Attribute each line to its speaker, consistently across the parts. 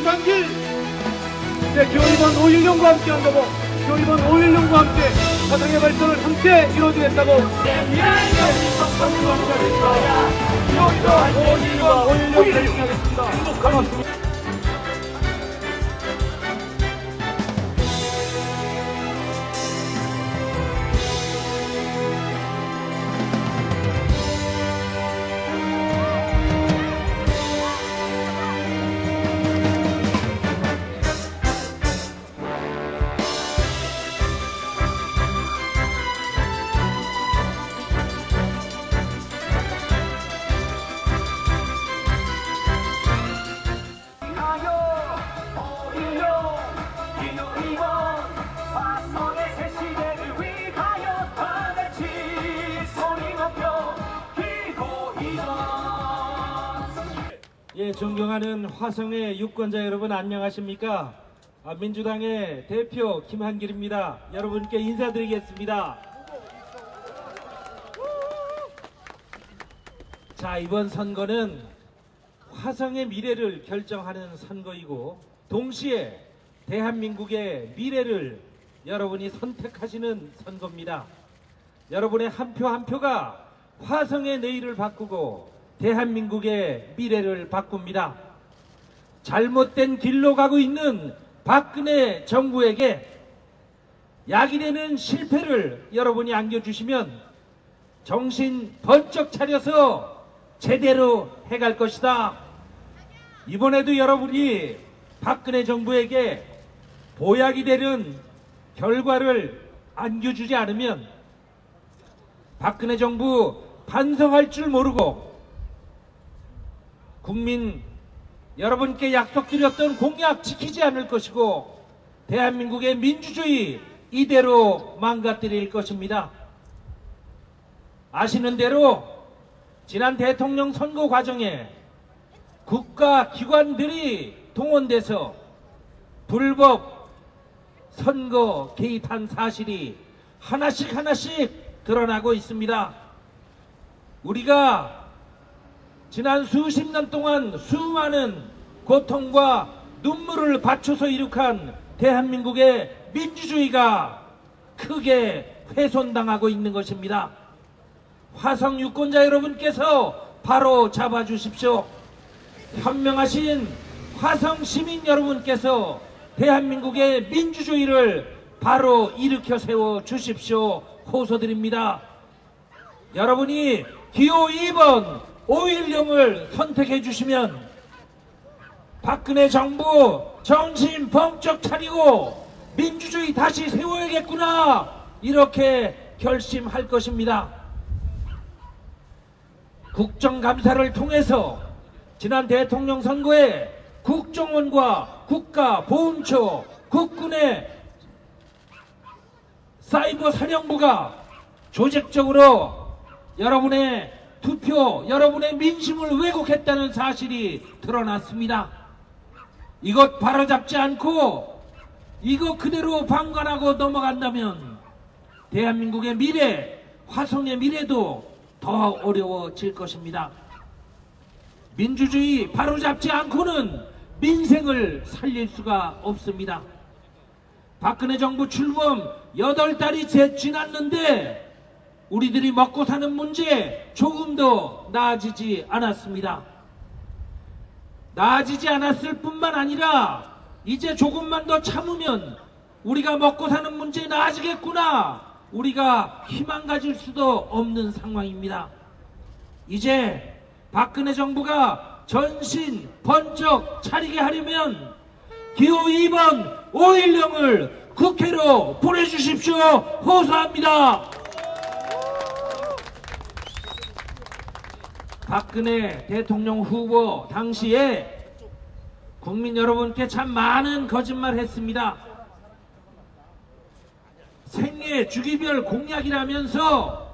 Speaker 1: 김한길 기호 2번 5.16과 함께한다고 기호 2번 5.16과 함께 화성의 발전을 함께 이루어주겠다고 기호 2번 5.16 결정하겠습니다. 고맙습니다.
Speaker 2: 예, 존경하는 화성의 유권자 여러분 안녕하십니까? 민주당의 대표 김한길입니다. 여러분께 인사드리겠습니다. 자, 이번 선거는 화성의 미래를 결정하는 선거이고 동시에 대한민국의 미래를 여러분이 선택하시는 선거입니다. 여러분의 한 표 한 표가 화성의 내일을 바꾸고 대한민국의 미래를 바꿉니다. 잘못된 길로 가고 있는 박근혜 정부에게 약이 되는 실패를 여러분이 안겨주시면 정신 번쩍 차려서 제대로 해갈 것이다. 이번에도 여러분이 박근혜 정부에게 보약이 되는 결과를 안겨주지 않으면 박근혜 정부 반성할 줄 모르고 국민 여러분께 약속드렸던 공약 지키지 않을 것이고 대한민국의 민주주의 이대로 망가뜨릴 것입니다. 아시는 대로 지난 대통령 선거 과정에 국가기관들이 동원돼서 불법 선거 개입한 사실이 하나씩 드러나고 있습니다. 우리가 지난 수십 년 동안 수많은 고통과 눈물을 바쳐서 이룩한 대한민국의 민주주의가 크게 훼손당하고 있는 것입니다. 화성 유권자 여러분께서 바로 잡아주십시오. 현명하신 화성 시민 여러분께서 대한민국의 민주주의를 바로 일으켜 세워 주십시오. 호소드립니다. 여러분이 기호 2번 5.16을 선택해 주시면 박근혜 정부 정신 번쩍 차리고 민주주의 다시 세워야겠구나 이렇게 결심할 것입니다. 국정감사를 통해서 지난 대통령 선거에 국정원과 국가보훈처, 국군의 사이버 사령부가 조직적으로 여러분의 투표, 여러분의 민심을 왜곡했다는 사실이 드러났습니다. 이것 바로잡지 않고 이거 그대로 방관하고 넘어간다면 대한민국의 미래, 화성의 미래도 더 어려워질 것입니다. 민주주의 바로잡지 않고는 민생을 살릴 수가 없습니다. 박근혜 정부 출범 8달이 지났는데 우리들이 먹고 사는 문제 조금도 나아지지 않았습니다. 나아지지 않았을 뿐만 아니라 이제 조금만 더 참으면 우리가 먹고 사는 문제 나아지겠구나 우리가 희망 가질 수도 없는 상황입니다. 이제 박근혜 정부가 전신 번쩍 차리게 하려면 기호 2번 5.16을 국회로 보내주십시오. 호소합니다. 박근혜 대통령 후보 당시에 국민 여러분께 참 많은 거짓말 했습니다. 생애 주기별 공약이라면서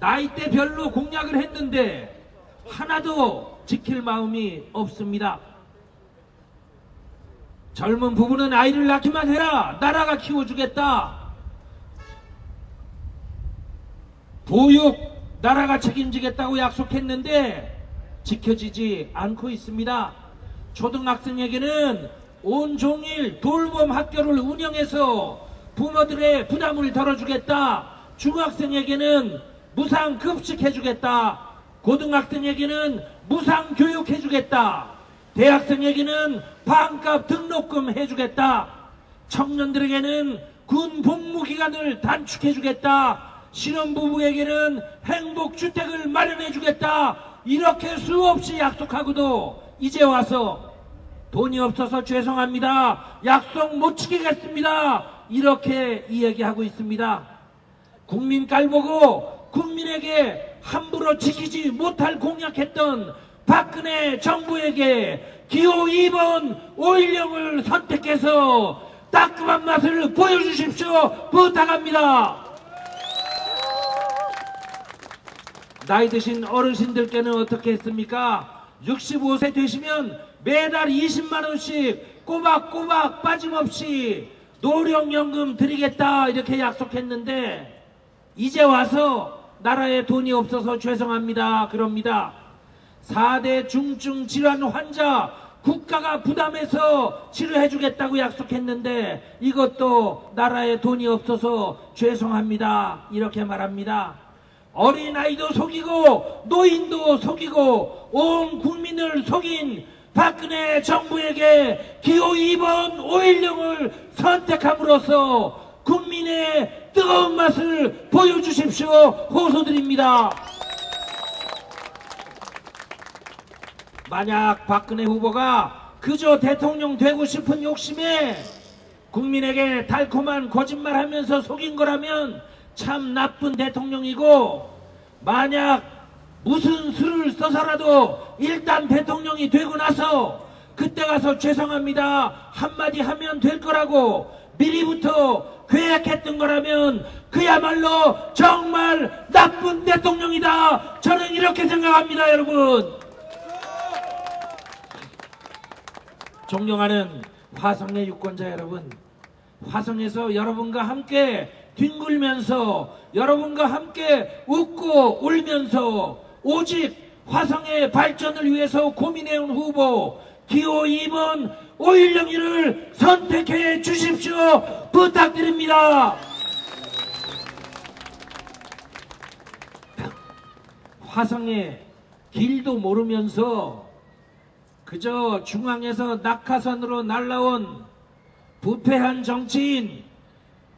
Speaker 2: 나이대별로 공약을 했는데 하나도 지킬 마음이 없습니다. 젊은 부부는 아이를 낳기만 해라. 나라가 키워주겠다. 보육 나라가 책임지겠다고 약속했는데 지켜지지 않고 있습니다. 초등학생에게는 온종일 돌봄 학교를 운영해서 부모들의 부담을 덜어주겠다. 중학생에게는 무상급식 해주겠다. 고등학생에게는 무상교육해주겠다. 대학생에게는 반값 등록금 해주겠다. 청년들에게는 군 복무기간을 단축해주겠다. 신혼부부에게는 행복주택을 마련해주겠다. 이렇게 수없이 약속하고도 이제 와서 돈이 없어서 죄송합니다. 약속 못 지키겠습니다. 이렇게 이야기하고 있습니다. 국민 깔보고 국민에게 함부로 지키지 못할 공약했던 박근혜 정부에게 기호 2번 5.16을 선택해서 따끔한 맛을 보여주십시오. 부탁합니다. 나이 드신 어르신들께는 어떻게 했습니까? 65세 되시면 매달 20만원씩 꼬박꼬박 빠짐없이 노령연금 드리겠다 이렇게 약속했는데 이제 와서 나라에 돈이 없어서 죄송합니다 그럽니다. 4대 중증 질환 환자 국가가 부담해서 치료해주겠다고 약속했는데 이것도 나라에 돈이 없어서 죄송합니다 이렇게 말합니다. 어린아이도 속이고 노인도 속이고 온 국민을 속인 박근혜 정부에게 기호 2번 5.16을 선택함으로써 국민의 뜨거운 맛을 보여주십시오. 호소드립니다. 만약 박근혜 후보가 그저 대통령 되고 싶은 욕심에 국민에게 달콤한 거짓말하면서 속인 거라면 참 나쁜 대통령이고, 만약 무슨 수를 써서라도 일단 대통령이 되고 나서 그때 가서 죄송합니다 한마디 하면 될 거라고 미리부터 계획했던 거라면 그야말로 정말 나쁜 대통령이다. 저는 이렇게 생각합니다. 여러분, 존경하는 화성의 유권자 여러분, 화성에서 여러분과 함께 뒹굴면서 여러분과 함께 웃고 울면서 오직 화성의 발전을 위해서 고민해온 후보 기호 2번 5.16을 선택해 주십시오. 부탁드립니다. 화성의 길도 모르면서 그저 중앙에서 낙하산으로 날라온 부패한 정치인,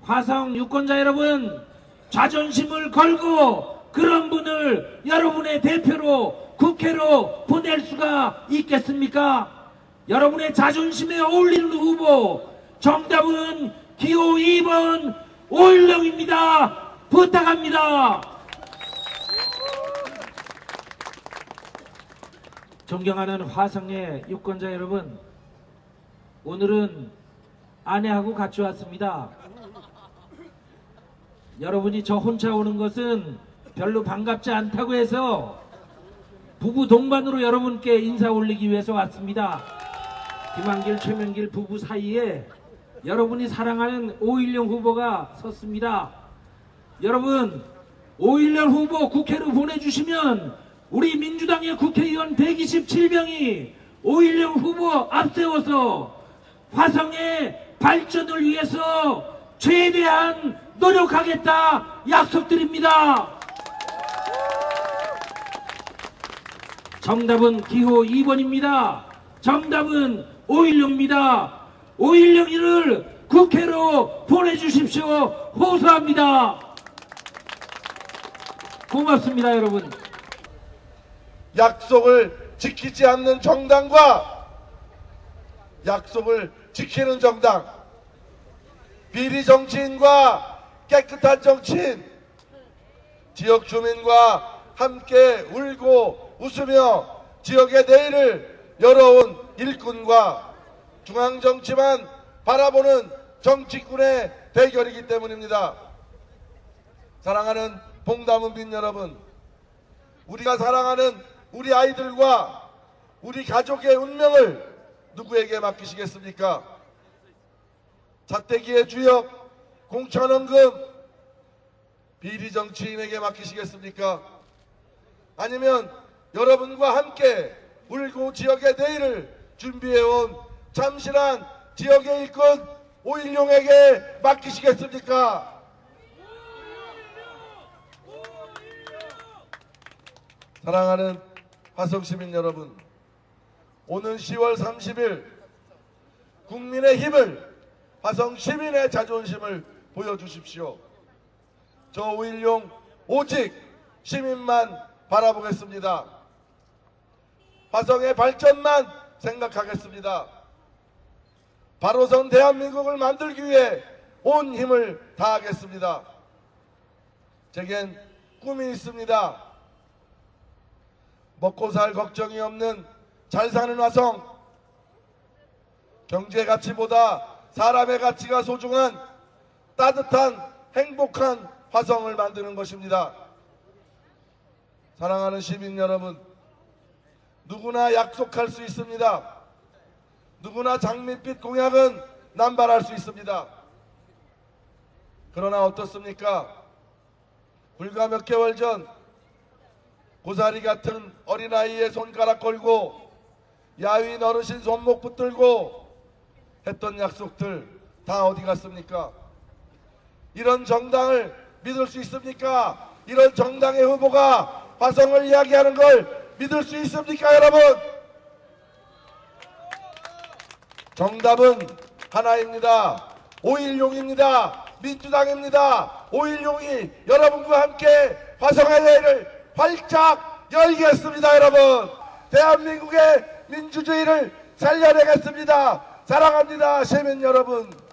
Speaker 2: 화성 유권자 여러분, 자존심을 걸고 그런 분을 여러분의 대표로 국회로 보낼 수가 있겠습니까? 여러분의 자존심에 어울리는 후보, 정답은 기호 2번 5.16입니다. 부탁합니다. 존경하는 화성의 유권자 여러분, 오늘은 아내하고 같이 왔습니다. 여러분이 저 혼자 오는 것은 별로 반갑지 않다고 해서 부부 동반으로 여러분께 인사 올리기 위해서 왔습니다. 김한길, 최명길 부부 사이에 여러분이 사랑하는 5.16 후보가 섰습니다. 여러분, 5.16 후보 국회로 보내주시면 우리 민주당의 국회의원 127명이 5.16 후보 앞세워서 화성의 발전을 위해서 최대한 노력하겠다 약속드립니다. 정답은 기호 2번입니다. 정답은 5.16입니다. 5.16을 국회로 보내주십시오. 호소합니다. 고맙습니다, 여러분.
Speaker 3: 약속을 지키지 않는 정당과 약속을 지키는 정당, 비리 정치인과 깨끗한 정치인, 지역 주민과 함께 울고 웃으며 지역의 내일을 열어온 일꾼과 중앙정치만 바라보는 정치꾼의 대결이기 때문입니다. 사랑하는 봉담은민 여러분, 우리가 사랑하는 우리 아이들과 우리 가족의 운명을 누구에게 맡기시겠습니까? 자택기의 주역, 공천원금, 비리 정치인에게 맡기시겠습니까? 아니면 여러분과 함께 울고 지역의 내일을 준비해온 참신한 지역의 일꾼 오일룡에게 맡기시겠습니까? 사랑하는 화성시민 여러분, 오는 10월 30일 국민의 힘을, 화성시민의 자존심을 보여주십시오. 저 오일룡 오직 시민만 바라보겠습니다. 화성의 발전만 생각하겠습니다. 바로선 대한민국을 만들기 위해 온 힘을 다하겠습니다. 제겐 꿈이 있습니다. 먹고 살 걱정이 없는 잘 사는 화성, 경제 가치보다 사람의 가치가 소중한 따뜻한 행복한 화성을 만드는 것입니다. 사랑하는 시민 여러분, 누구나 약속할 수 있습니다. 누구나 장밋빛 공약은 남발할 수 있습니다. 그러나 어떻습니까? 불과 몇 개월 전 고사리 같은 어린아이의 손가락 걸고 야윈 어르신 손목 붙들고 했던 약속들 다 어디 갔습니까? 이런 정당을 믿을 수 있습니까? 이런 정당의 후보가 화성을 이야기하는 걸 믿을 수 있습니까, 여러분? 정답은 하나입니다. 오일룡입니다. 민주당입니다. 오일룡이 여러분과 함께 화성의 내일을 활짝 열겠습니다, 여러분. 대한민국의 민주주의를 살려내겠습니다. 사랑합니다, 시민 여러분.